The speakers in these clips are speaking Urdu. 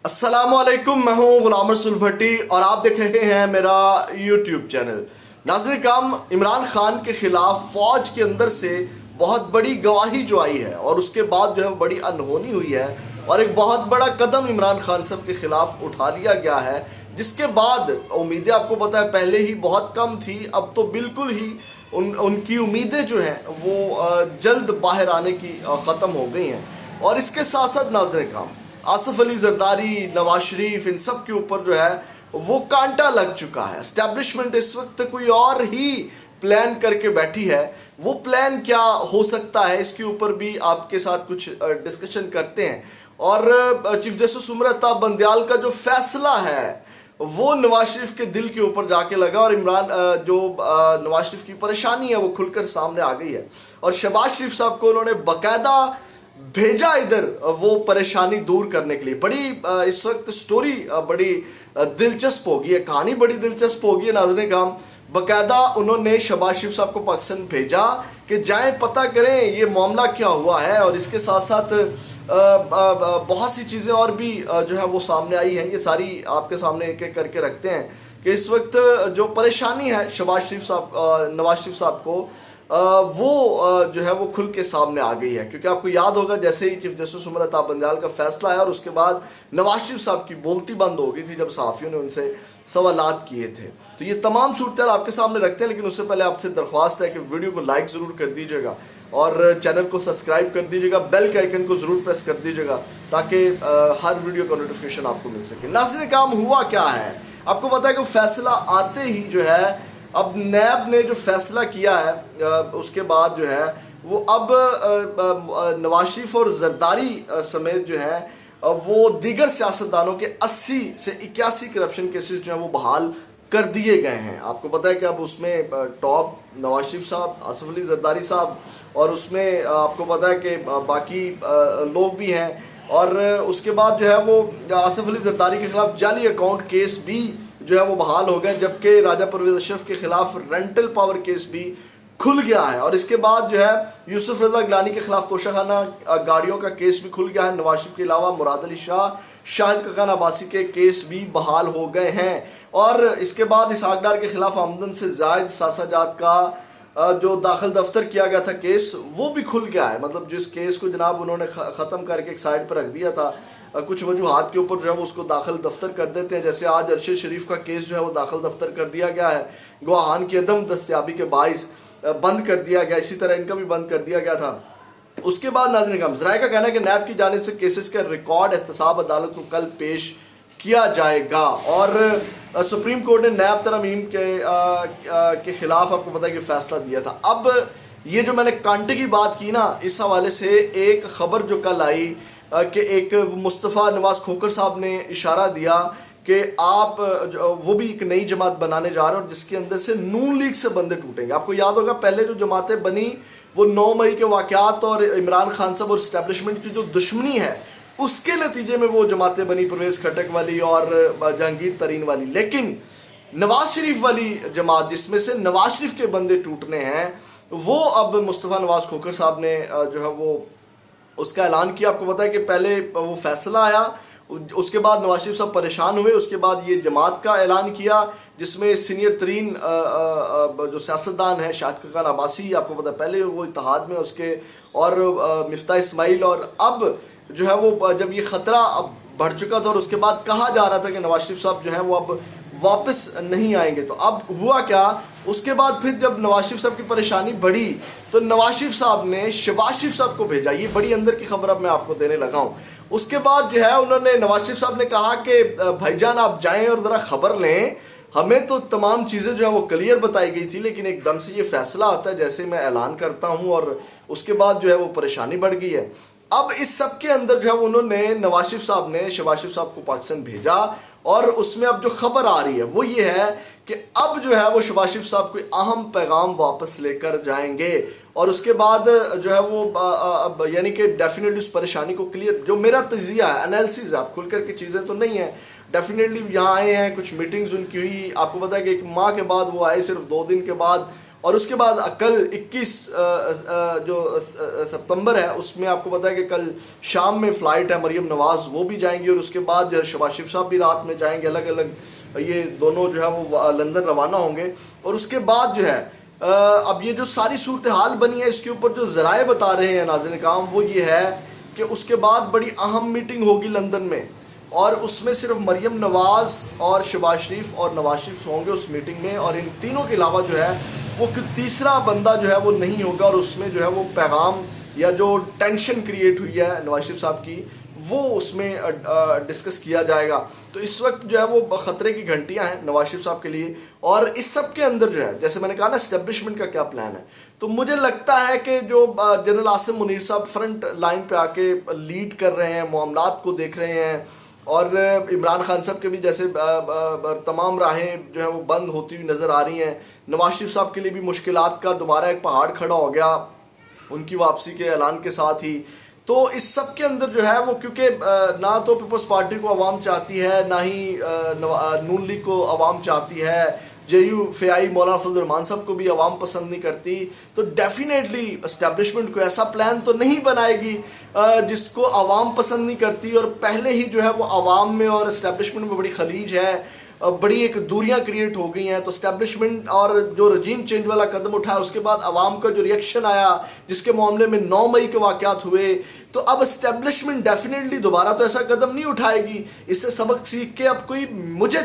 السلام علیکم، میں ہوں غلام رسول بھٹی اور آپ دیکھ رہے ہیں میرا یوٹیوب چینل۔ ناظرین کرام، عمران خان کے خلاف فوج کے اندر سے بہت بڑی گواہی جو آئی ہے اور اس کے بعد جو ہے بڑی انہونی ہوئی ہے اور ایک بہت بڑا قدم عمران خان صاحب کے خلاف اٹھا لیا گیا ہے، جس کے بعد امیدیں آپ کو پتہ ہے پہلے ہی بہت کم تھی، اب تو بالکل ہی ان کی امیدیں جو ہیں وہ جلد باہر آنے کی ختم ہو گئی ہیں۔ اور اس کے ساتھ ساتھ ناظرین کرام، آصف علی زرداری، نواز شریف، ان سب کے اوپر جو ہے وہ کانٹا لگ چکا ہے۔ اسٹیبلشمنٹ اس وقت کوئی اور ہی پلان کر کے بیٹھی ہے۔ وہ پلان کیا ہو سکتا ہے، اس کے اوپر بھی آپ کے ساتھ کچھ ڈسکشن کرتے ہیں۔ اور چیف جسٹس امرتا بندیال کا جو فیصلہ ہے وہ نواز شریف کے دل کے اوپر جا کے لگا اور نواز شریف کی پریشانی ہے وہ کھل کر سامنے آ گئی ہے، اور شہباز شریف صاحب کو انہوں نے باقاعدہ بھیجا ادھر وہ پریشانی دور کرنے کے لیے۔ بڑی اس وقت سٹوری بڑی دلچسپ ہوگی ہے، کہانی بڑی دلچسپ ہوگی ہے ناظرین کرام۔ باقاعدہ انہوں نے شہباز شریف صاحب کو پاکستان بھیجا کہ جائیں پتہ کریں یہ معاملہ کیا ہوا ہے، اور اس کے ساتھ ساتھ بہت سی چیزیں اور بھی جو ہے وہ سامنے آئی ہیں۔ یہ ساری آپ کے سامنے ایک ایک کر کے رکھتے ہیں کہ اس وقت جو پریشانی ہے نواز شریف صاحب کو وہ جو ہے وہ کھل کے سامنے آ گئی ہے، کیونکہ آپ کو یاد ہوگا جیسے ہی چیف جسٹس امرتا بندیال کا فیصلہ آیا اور اس کے بعد نواز شریف صاحب کی بولتی بند ہو گئی تھی جب صحافیوں نے ان سے سوالات کیے تھے۔ تو یہ تمام صورتحال آپ کے سامنے رکھتے ہیں، لیکن اس سے پہلے آپ سے درخواست ہے کہ ویڈیو کو لائک ضرور کر دیجیے گا اور چینل کو سبسکرائب کر دیجیے گا، بیل کے آئیکن کو ضرور پریس کر دیجیے گا تاکہ ہر ویڈیو کا نوٹیفیکیشن آپ کو مل سکے۔ ناظرین کام ہوا کیا ہے، آپ کو پتہ ہے کہ فیصلہ آتے ہی جو ہے اب نیب نے جو فیصلہ کیا ہے اس کے بعد جو ہے وہ اب نواز شریف اور زرداری سمیت جو ہے وہ دیگر سیاستدانوں کے 80 سے 81 کرپشن کیسز جو ہیں وہ بحال کر دیے گئے ہیں۔ آپ کو پتہ ہے کہ اب اس میں ٹاپ نواز شریف صاحب، آصف علی زرداری صاحب، اور اس میں آپ کو پتہ ہے کہ باقی لوگ بھی ہیں، اور اس کے بعد جو ہے وہ آصف علی زرداری کے خلاف جعلی اکاؤنٹ کیس بھی جو ہے وہ بحال ہو گئے، جبکہ راجہ پرویز اشرف کے خلاف رینٹل پاور کیس بھی کھل گیا ہے، اور اس کے بعد جو ہے یوسف رضا گیلانی کے خلاف توشہ خانہ گاڑیوں کا کیس بھی کھل گیا ہے۔ نواز شریف کے علاوہ مراد علی شاہ، شاہد کاکان عباسی کے کیس بھی بحال ہو گئے ہیں، اور اس کے بعد اسحاق ڈار کے خلاف آمدن سے زائد ثاثہ جات کا جو داخل دفتر کیا گیا تھا کیس، وہ بھی کھل گیا ہے۔ مطلب جس کیس کو جناب انہوں نے ختم کر کے ایک سائڈ پر رکھ دیا تھا، کچھ وجوہات کے اوپر جو ہے وہ اس کو داخل دفتر کر دیتے ہیں، جیسے آج ارشد شریف کا کیس جو ہے وہ داخل دفتر کر دیا گیا ہے، گواہان کی عدم دستیابی کے باعث بند کر دیا گیا، اسی طرح ان کا بھی بند کر دیا گیا تھا۔ اس کے بعد ناظرین کرام، ذرائع کا کہنا ہے کہ نیب کی جانب سے کیسز کا ریکارڈ احتساب عدالت کو کل پیش کیا جائے گا، اور سپریم کورٹ نے نیب ترامیم کے خلاف آپ کو پتہ ہے کہ فیصلہ دیا تھا۔ اب یہ جو میں نے کانٹے کی بات کی نا، اس حوالے سے ایک خبر جو کل آئی کہ ایک مصطفیٰ نواز کھوکھر صاحب نے اشارہ دیا کہ آپ وہ بھی ایک نئی جماعت بنانے جا رہے ہیں، اور جس کے اندر سے نون لیگ سے بندے ٹوٹیں گے۔ آپ کو یاد ہوگا پہلے جو جماعتیں بنی وہ 9 مئی کے واقعات اور عمران خان صاحب اور اسٹیبلشمنٹ کی جو دشمنی ہے اس کے نتیجے میں وہ جماعتیں بنی، پرویز کھٹک والی اور جہانگیر ترین والی، لیکن نواز شریف والی جماعت جس میں سے نواز شریف کے بندے ٹوٹنے ہیں، وہ اب مصطفیٰ نواز کھوکھر صاحب نے جو ہے وہ اس کا اعلان کیا۔ آپ کو پتہ ہے کہ پہلے وہ فیصلہ آیا، اس کے بعد نواز شریف صاحب پریشان ہوئے، اس کے بعد یہ جماعت کا اعلان کیا جس میں سینئر ترین جو سیاستدان ہیں شاہد کاکان عباسی، آپ کو پتہ ہے پہلے وہ اتحاد میں اس کے، اور مفتاح اسماعیل، اور اب جو ہے وہ جب یہ خطرہ اب بڑھ چکا تھا اور اس کے بعد کہا جا رہا تھا کہ نواز شریف صاحب جو ہیں وہ اب واپس نہیں آئیں گے، تو اب ہوا کیا، اس کے بعد پھر جب نواز شریف صاحب کی پریشانی بڑھی تو نواز شریف صاحب نے شہباز شریف صاحب کو بھیجا۔ یہ بڑی اندر کی خبر اب میں آپ کو دینے لگا ہوں۔ اس کے بعد جو ہے انہوں نے نواز شریف صاحب نے کہا کہ بھائی جان آپ جائیں اور ذرا خبر لیں، ہمیں تو تمام چیزیں جو ہے وہ کلیئر بتائی گئی تھی، لیکن ایک دم سے یہ فیصلہ آتا ہے جیسے میں اعلان کرتا ہوں، اور اس کے بعد جو ہے وہ پریشانی بڑھ گئی ہے۔ اب اس سب کے اندر جو ہے انہوں نے نواز شریف صاحب نے شہباز شریف صاحب کو پاکستان بھیجا، اور اس میں اب جو خبر آ رہی ہے وہ یہ ہے کہ اب جو ہے وہ شہباز شریف صاحب کوئی اہم پیغام واپس لے کر جائیں گے، اور اس کے بعد جو ہے وہ یعنی کہ ڈیفینیٹلی اس پریشانی کو کلیئر، جو میرا تجزیہ ہے، انالیسز ہے، آپ کھل کر کے چیزیں تو نہیں ہیں، ڈیفینیٹلی یہاں آئے ہیں، کچھ میٹنگز ان کی ہوئی، آپ کو پتہ ہے کہ 1 ماہ کے بعد وہ آئے، صرف 2 دن کے بعد اور اس کے بعد کل 21 جو ستمبر ہے اس میں آپ کو پتا ہے کہ کل شام میں فلائٹ ہے مریم نواز، وہ بھی جائیں گی، اور اس کے بعد جو ہے شہباز شریف صاحب بھی رات میں جائیں گے، الگ الگ یہ دونوں جو ہے وہ لندن روانہ ہوں گے۔ اور اس کے بعد جو ہے اب یہ جو ساری صورتحال بنی ہے اس کے اوپر جو ذرائع بتا رہے ہیں ناظرین کرام وہ یہ ہے کہ اس کے بعد بڑی اہم میٹنگ ہوگی لندن میں، اور اس میں صرف مریم نواز اور شہباز شریف اور نواز شریف ہوں گے اس میٹنگ میں، اور ان تینوں کے علاوہ جو ہے وہ تیسرا بندہ جو ہے وہ نہیں ہوگا، اور اس میں جو ہے وہ پیغام یا جو ٹینشن کریٹ ہوئی ہے نواز شریف صاحب کی وہ اس میں ڈسکس کیا جائے گا۔ تو اس وقت جو ہے وہ خطرے کی گھنٹیاں ہیں نواز شریف صاحب کے لیے، اور اس سب کے اندر جو ہے جیسے میں نے کہا نا اسٹیبلشمنٹ کا کیا پلان ہے، تو مجھے لگتا ہے کہ جو جنرل عاصم منیر صاحب فرنٹ لائن پہ آ کے لیڈ کر رہے ہیں، معاملات کو دیکھ رہے ہیں، اور عمران خان صاحب کے بھی جیسے تمام راہیں جو ہیں وہ بند ہوتی ہوئی نظر آ رہی ہیں، نواز شریف صاحب کے لیے بھی مشکلات کا دوبارہ ایک پہاڑ کھڑا ہو گیا ان کی واپسی کے اعلان کے ساتھ ہی۔ تو اس سب کے اندر جو ہے وہ کیونکہ نہ تو پیپلز پارٹی کو عوام چاہتی ہے، نہ ہی نون لیگ کو عوام چاہتی ہے، جے یو فیائی مولانا فضل الرحمان صاحب کو بھی عوام پسند نہیں کرتی، تو ڈیفینیٹلی اسٹیبلشمنٹ کو ایسا پلان تو نہیں بنائے گی جس کو عوام پسند نہیں کرتی، اور پہلے ہی جو ہے وہ عوام میں اور اسٹیبلشمنٹ میں بڑی خلیج ہے، بڑی ایک دوریاں کریٹ ہو گئی ہیں۔ تو اسٹیبلشمنٹ اور جو رجیم چینج والا قدم اٹھایا اس کے بعد عوام کا جو ریئیکشن آیا جس کے معاملے میں 9 مئی کے واقعات ہوئے، تو اب اسٹیبلشمنٹ ڈیفینیٹلی دوبارہ تو ایسا قدم نہیں اٹھائے گی، اس سے سبق سیکھ کے اب کوئی مجھے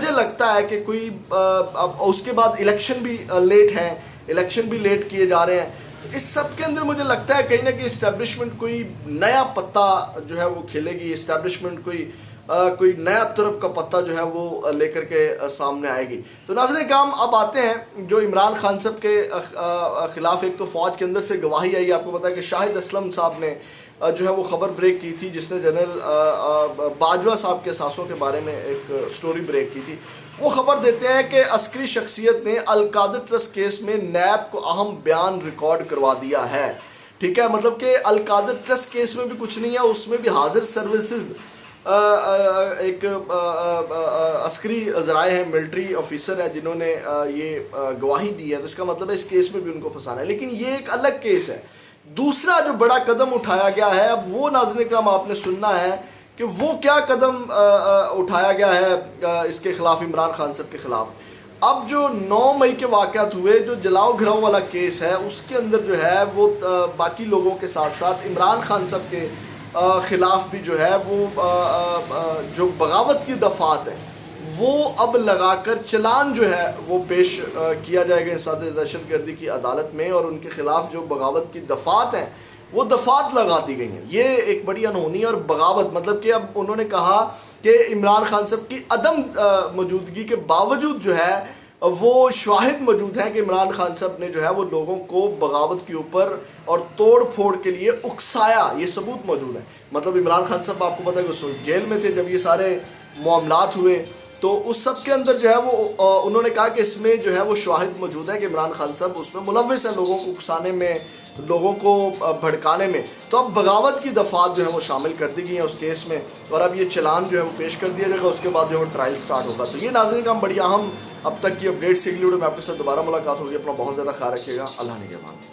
لگتا ہے کہ کوئی اب اس کے بعد الیکشن بھی لیٹ کیے جا رہے ہیں، تو اس سب کے اندر مجھے لگتا ہے کہیں نہ کہیں اسٹیبلشمنٹ کوئی نیا پتا جو ہے وہ کھیلے گی، اسٹیبلشمنٹ کوئی نیا طرف کا پتہ جو ہے وہ لے کر کے سامنے آئے گی۔ تو ناظرین کرام اب آتے ہیں جو عمران خان صاحب کے خلاف ایک تو فوج کے اندر سے گواہی آئی، آپ کو پتا ہے کہ شاہد اسلم صاحب نے جو ہے وہ خبر بریک کی تھی، جس نے جنرل باجوہ صاحب کے اثاثوں کے بارے میں ایک سٹوری بریک کی تھی۔ وہ خبر دیتے ہیں کہ عسکری شخصیت نے القادر ٹرسٹ کیس میں نیب کو اہم بیان ریکارڈ کروا دیا ہے، ٹھیک ہے، مطلب کہ القادر ٹرسٹ کیس میں بھی کچھ نہیں ہے، اس میں بھی حاضر سروسز ایک عسکری ذرائع ہیں، ملٹری آفیسر ہیں جنہوں نے یہ گواہی دی ہے، تو اس کا مطلب ہے اس کیس میں بھی ان کو پھنسانا ہے، لیکن یہ ایک الگ کیس ہے۔ دوسرا جو بڑا قدم اٹھایا گیا ہے، اب وہ ناظرین کرام آپ نے سننا ہے کہ وہ کیا قدم اٹھایا گیا ہے اس کے خلاف، عمران خان صاحب کے خلاف۔ اب جو 9 مئی کے واقعات ہوئے، جو جلاؤ گھراؤ والا کیس ہے، اس کے اندر جو ہے وہ باقی لوگوں کے ساتھ ساتھ عمران خان صاحب کے خلاف بھی جو ہے وہ جو بغاوت کی دفعات ہیں وہ اب لگا کر چلان جو ہے وہ پیش کیا جائے گا انسداد دہشت گردی کی عدالت میں، اور ان کے خلاف جو بغاوت کی دفعات ہیں وہ دفعات لگا دی گئی ہیں۔ یہ ایک بڑی انہونی اور بغاوت، مطلب کہ اب انہوں نے کہا کہ عمران خان صاحب کی عدم موجودگی کے باوجود جو ہے وہ شواہد موجود ہیں کہ عمران خان صاحب نے جو ہے وہ لوگوں کو بغاوت کے اوپر اور توڑ پھوڑ کے لیے اکسایا، یہ ثبوت موجود ہے۔ مطلب عمران خان صاحب آپ کو پتہ ہے کہ اس وقت جیل میں تھے جب یہ سارے معاملات ہوئے، تو اس سب کے اندر جو ہے وہ انہوں نے کہا کہ اس میں جو ہے وہ شواہد موجود ہیں کہ عمران خان صاحب اس میں ملوث ہیں، لوگوں کو اکسانے میں، لوگوں کو بھڑکانے میں۔ تو اب بغاوت کی دفعات جو ہے وہ شامل کر دی گئی ہیں اس کیس میں، اور اب یہ چلان جو ہے وہ پیش کر دیا جائے گا، اس کے بعد جو ہے ٹرائل سٹارٹ ہوگا۔ تو یہ ناظرین کا بڑی اہم اب تک کی اپڈیٹ سے میں آپ کے ساتھ دوبارہ ملاقات ہوگی۔ اپنا بہت زیادہ خیال رکھیے گا، اللہ نگہبان۔